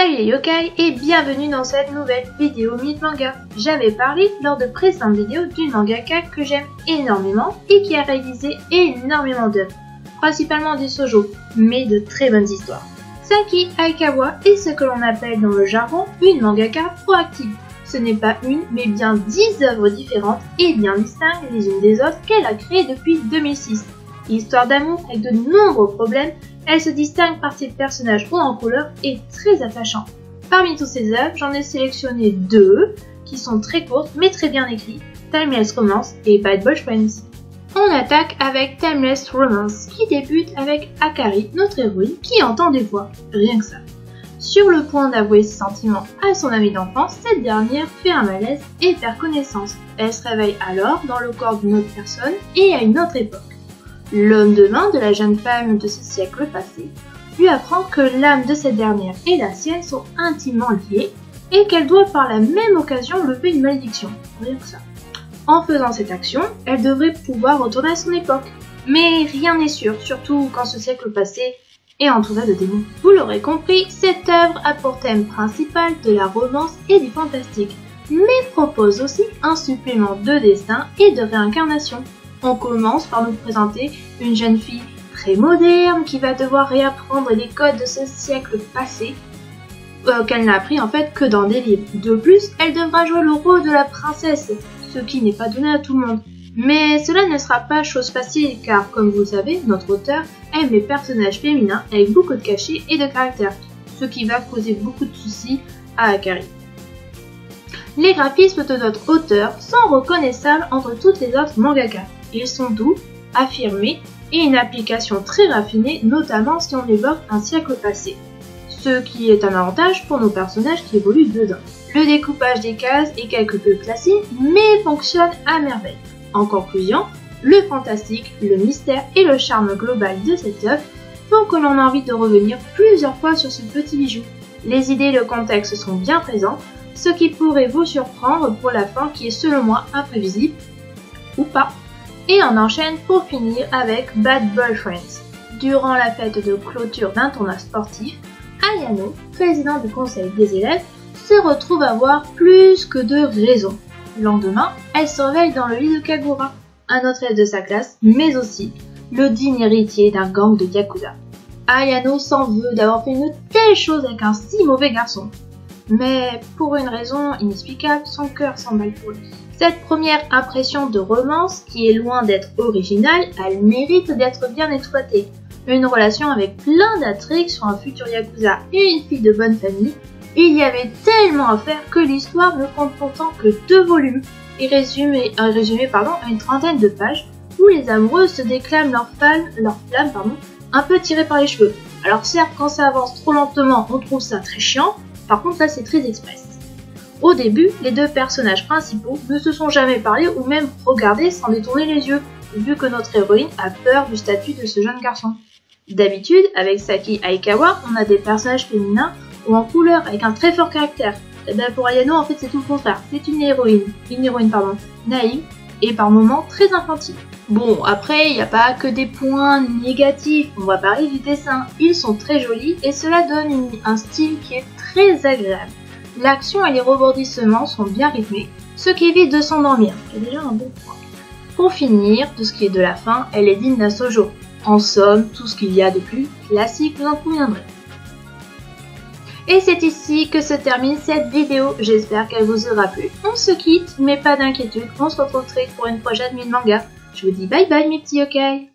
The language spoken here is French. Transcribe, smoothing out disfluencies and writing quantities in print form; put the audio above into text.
Salut les yokai et bienvenue dans cette nouvelle vidéo Minute Manga. J'avais parlé lors de précédentes vidéos d'une mangaka que j'aime énormément et qui a réalisé énormément d'œuvres, principalement des shoujo, mais de très bonnes histoires. Saki Aikawa est ce que l'on appelle dans le jargon une mangaka proactive. Ce n'est pas une, mais bien 10 œuvres différentes et bien distinctes les unes des autres qu'elle a créées depuis 2006. Histoire d'amour avec de nombreux problèmes, elle se distingue par ses personnages hauts en couleur et très attachants. Parmi toutes ces œuvres, j'en ai sélectionné deux qui sont très courtes mais très bien écrites, Timeless Romance et Bad Boy Friends. On attaque avec Timeless Romance qui débute avec Akari, notre héroïne, qui entend des voix, rien que ça. Sur le point d'avouer ses sentiments à son amie d'enfance, cette dernière fait un malaise et perd connaissance. Elle se réveille alors dans le corps d'une autre personne et à une autre époque. L'homme de main de la jeune femme de ce siècle passé lui apprend que l'âme de cette dernière et la sienne sont intimement liées et qu'elle doit par la même occasion lever une malédiction. Rien que ça. En faisant cette action, elle devrait pouvoir retourner à son époque. Mais rien n'est sûr, surtout quand ce siècle passé est entouré de démons. Vous l'aurez compris, cette œuvre a pour thème principal de la romance et du fantastique, mais propose aussi un supplément de destin et de réincarnation. On commence par nous présenter une jeune fille très moderne qui va devoir réapprendre les codes de ce siècle passé qu'elle n'a appris en fait que dans des livres. De plus, elle devra jouer le rôle de la princesse, ce qui n'est pas donné à tout le monde. Mais cela ne sera pas chose facile car, comme vous le savez, notre auteur aime les personnages féminins avec beaucoup de cachet et de caractère, ce qui va causer beaucoup de soucis à Akari. Les graphismes de notre auteur sont reconnaissables entre toutes les autres mangaka. Ils sont doux, affirmés et une application très raffinée, notamment si on évoque un siècle passé. Ce qui est un avantage pour nos personnages qui évoluent dedans. Le découpage des cases est quelque peu classique, mais fonctionne à merveille. En conclusion, le fantastique, le mystère et le charme global de cette œuvre font que l'on a envie de revenir plusieurs fois sur ce petit bijou. Les idées et le contexte sont bien présents, ce qui pourrait vous surprendre pour la fin qui est selon moi imprévisible, ou pas. Et on enchaîne pour finir avec Bad Boy Friends. Durant la fête de clôture d'un tournoi sportif, Ayano, président du conseil des élèves, se retrouve à avoir plus que de raisons. Le lendemain, elle se réveille dans le lit de Kagura, un autre élève de sa classe, mais aussi le digne héritier d'un gang de Yakuza. Ayano s'en veut d'avoir fait une telle chose avec un si mauvais garçon. Mais pour une raison inexplicable, son cœur s'emballe pour lui. Cette première impression de romance, qui est loin d'être originale, elle mérite d'être bien exploitée. Une relation avec plein d'intrigues sur un futur Yakuza et une fille de bonne famille, il y avait tellement à faire que l'histoire ne compte pourtant que 2 volumes, et résumé à une trentaine de pages, où les amoureux se déclament leur flamme un peu tirée par les cheveux. Alors certes, quand ça avance trop lentement, on trouve ça très chiant, par contre là c'est très express. Au début, les 2 personnages principaux ne se sont jamais parlé ou même regardés sans détourner les yeux, vu que notre héroïne a peur du statut de ce jeune garçon. D'habitude, avec Saki Aikawa, on a des personnages féminins ou en couleur avec un très fort caractère. Et bien pour Ayano, en fait, c'est tout le contraire. C'est une héroïne naïve et par moments très infantile. Bon, après, il n'y a pas que des points négatifs. On va parler du dessin. Ils sont très jolis et cela donne un style qui est très agréable. L'action et les rebondissements sont bien rythmés, ce qui évite de s'endormir, c'est déjà un bon point. Pour finir, de ce qui est de la fin, elle est digne d'un shoujo. En somme, tout ce qu'il y a de plus classique vous en conviendrez. Et c'est ici que se termine cette vidéo, j'espère qu'elle vous aura plu. On se quitte, mais pas d'inquiétude, on se retrouve très pour une prochaine Minute Manga. Je vous dis bye bye mes petits yokai.